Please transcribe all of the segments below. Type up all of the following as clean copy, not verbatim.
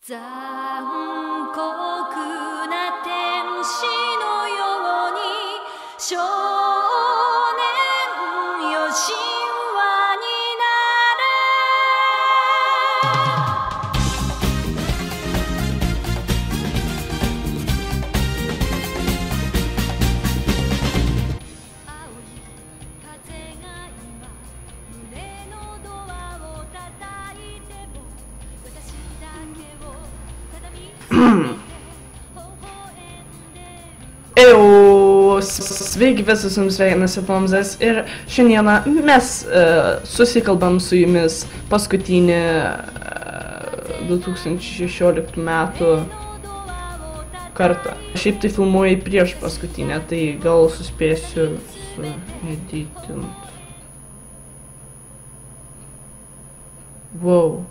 残酷な天使のように少年よ神話にな青い風が今胸のドアを叩いても私だけをただ見つめて微笑んで Sveiki visi, su jumis sveikinasi Pomzas ir šiandieną mes susikalbam su jumis paskutinį 2016 metų kartą. Šiaip tai filmuoju prieš paskutinę, tai gal suspėsiu sueditint. Wow.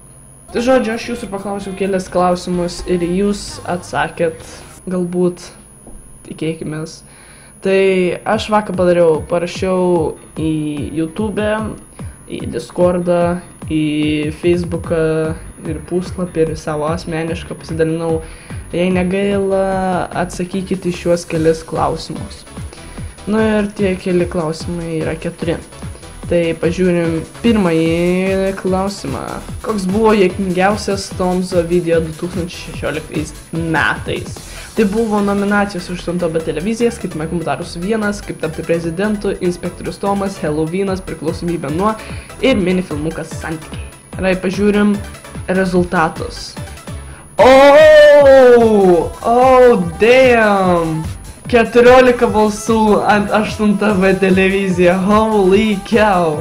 Tai žodžiu, aš jūsų paklausiau kelias klausimus ir jūs atsakėt, galbūt, tikėkimės. Tai aš vakar parašiau į YouTube, į Discordą, į Facebooką ir puslapį ir savo asmenišką pasidalinau. Jei negaila, atsakykite į šiuos kelias klausimus. Nu ir tie keli klausimai yra 4. Tai pažiūrim pirmąjį klausimą. Koks buvo juokingiausias Tomzo video 2016 metais? Tai buvo nominacijos už 8 televiziją, skaitome komentarus 1, kaip tapti prezidentu, inspektorius Tomas, Halloweenas, priklausomybė nuo ir minifilmukas santykiai. Gerai, pažiūrim rezultatus. Oh, damn! 14 balsų ant 8 televiziją, holy cow!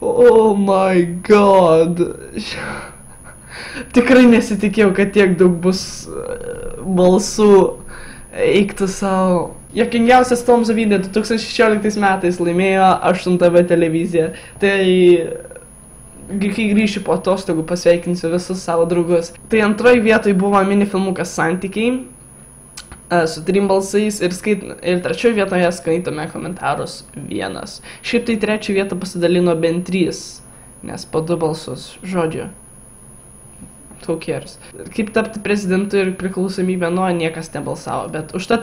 Oh my god. Tikrai nesitikėjau, kad tiek daug bus balsų. Eiktų savo. Juokingiausias Tomzo video 2016 metais laimėjo 8 televizija. Tai kai grįšiu po atostogų pasveikinsiu visus savo draugus. Tai antroji vietoj buvo minifilmukas santykiai su 3 balsais ir trečioje vietoje skaitome komentarus 1. Šiaip tai trečią vietą pasidalino bent 3, nes po 2 balsus, žodžiu. Who cares? Kaip tapti prezidentu ir priklausomybę nuo niekas nebalsavo, bet už tą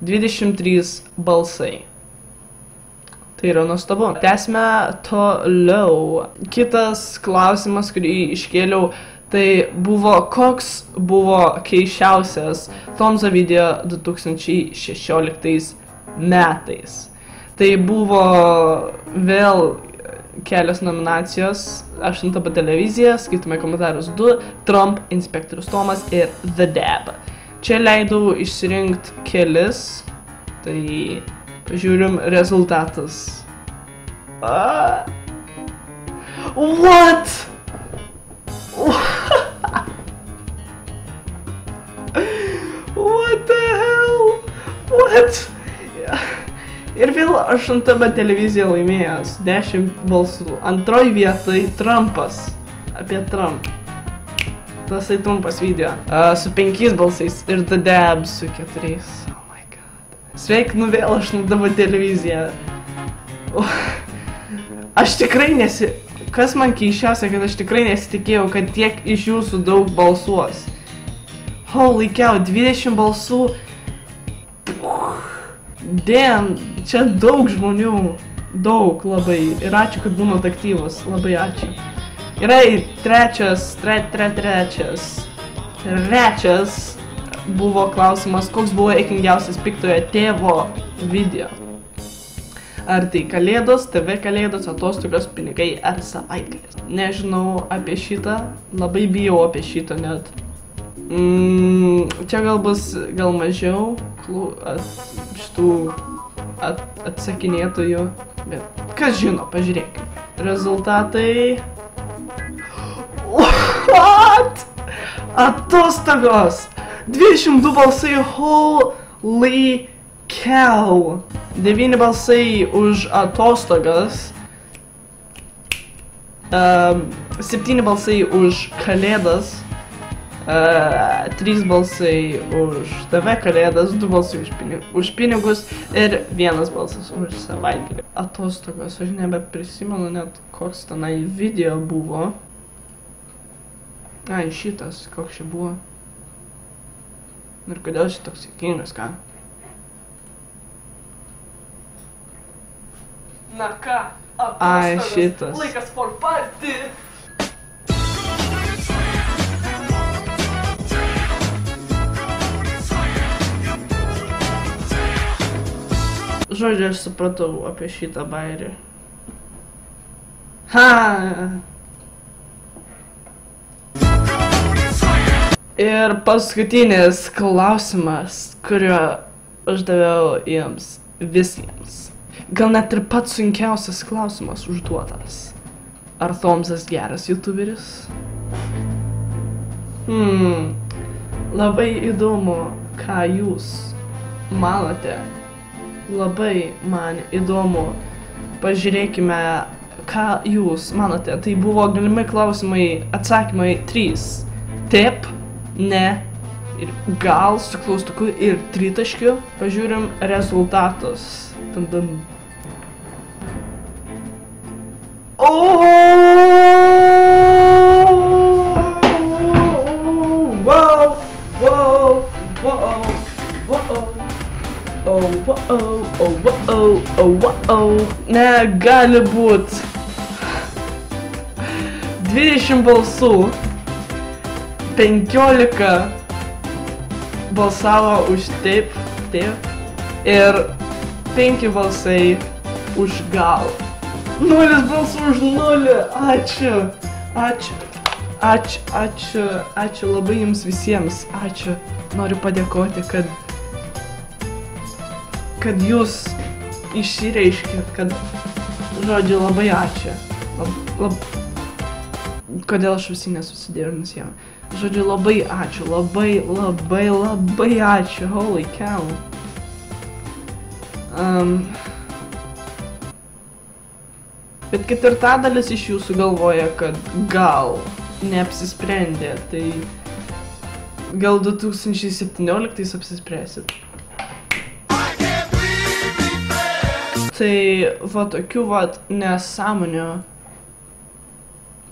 23 balsai. Tai yra nuostabu. Tęsime toliau. Kitas klausimas, kurį iškėliau, tai buvo, koks buvo keisčiausias Tomzo video 2016 metais. Tai buvo vėl kelios nominacijos, 8 televizija, skaitome komentarus 2, Trump, inspektorius Tomas ir The Dab. Čia leidau išsirinkti kelis, tai pažiūrim rezultatus. What? What the hell? What? Ir vėl 8 televizija laimėjęs 10 balsų. Antroji vietoj Trumpas. Apie Trump. Tasai trumpas video. Su 5 balsais ir The Dab su 4. Sveikinu vėl 8 televiziją. Aš tikrai Kas man keiščiausia, kad aš tikrai nesitikėjau, kad tiek iš jūsų daug balsuos. Holy cow, 20 balsų. Damn, čia daug žmonių. Daug labai. Ir ačiū, kad būnat aktyvus. Labai ačiū. Gerai, trečias buvo klausimas, koks buvo juokingiausias piktojo tėvo video. Ar tai kalėdos, TV kalėdos, atostogos, pinigai ar savaitgalis. Nežinau apie šitą, labai bijau apie šitą net. Čia gal bus mažiau šitų atsakinėtojų, bet kas žino, pažiūrėkime. Rezultatai. What? Atostogos! 22 balsai, holy cow! 9 balsai už atostogas, 7 balsai už kalėdas, 3 balsai už TV kalėdas, 2 balsai už pinigus ir 1 balsas už savaitgalį. Atostogos, aš nebeprisimenu net koks tenai video buvo. Ai, šitas, koks čia buvo. Ir kodėl šitoks juokingas, ką? Na ką, atostogos, ai, šitas. Laikas for party! Žodžiu, aš supratau apie šitą bairį. Ha! Ir paskutinis klausimas, kurio aš daviau jiems visiems. Gal net ir pats sunkiausias klausimas užduotas. Ar Tomzas geras youtuberis? Labai įdomu, ką jūs manote. Labai man įdomu. Pažiūrėkime, ką jūs manote. Tai buvo galimi klausimai, atsakymai 3. Taip, ne ir gal su klaustuku ir tritaškiu. Pažiūrim rezultatus. Dun. Negali būt. 20 balsų. 15 balsavo už taip. Ir 5 balsai už gal. 0 balsų už 0. Ačiū labai jums visiems. Ačiū. Noriu padėkoti, kad jūs išsireiškėt, kad, žodžiu, labai ačiū. Kodėl aš visi nesusidėjau visiems? Žodžiu, labai ačiū, labai ačiū, holy cow. Bet ketvirtadalis iš jūsų galvoja, kad gal neapsisprendė, tai gal 2017 apsispręsit. Tai va tokių va nesąmonių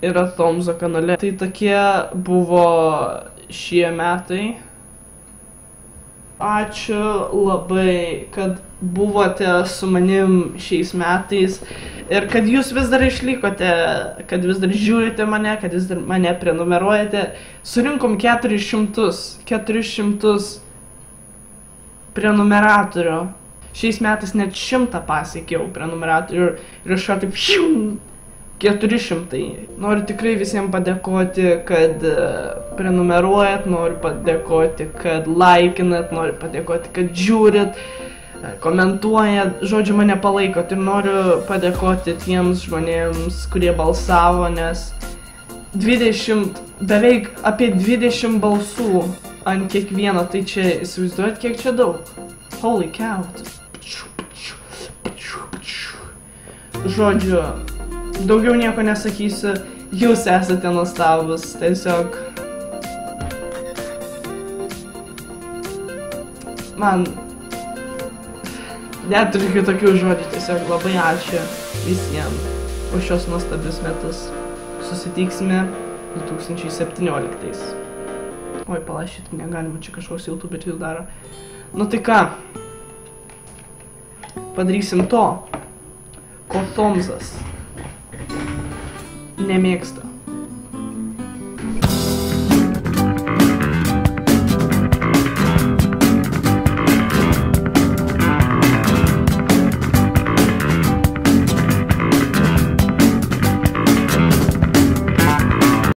yra Tomzo kanale. Tai tokie buvo šie metai. Ačiū labai, kad buvote su manim šiais metais ir kad jūs vis dar išlikote, kad vis dar žiūrite mane, kad vis dar mane prenumeruojate. Surinkom 400 prenumeratorių. Šiais metais net 100 pasiekiau prenumeratorių ir iš karto taip 400. Noriu tikrai visiems padėkoti, kad prenumeruojat, noriu padėkoti, kad laikinat, noriu padėkoti, kad žiūrit, komentuojat, žodžiu, mane palaikot ir noriu padėkoti tiems žmonėms, kurie balsavo, nes beveik apie 20 balsų ant kiekvieno, tai čia įsivaizduojat, kiek čia daug. Holy cow. Žodžiu, daugiau nieko nesakysiu, jūs esate nuostabus, tiesiog man neturiu kitokių žodžių, tiesiog labai ačiū visiems už šios nuostabius metus. Susitiksime 2017. Oi, palašyti negalima, čia kažkoks youtuberis jau daro. Nu tai ką, padarysim to, ko Tomzas nemėgsta.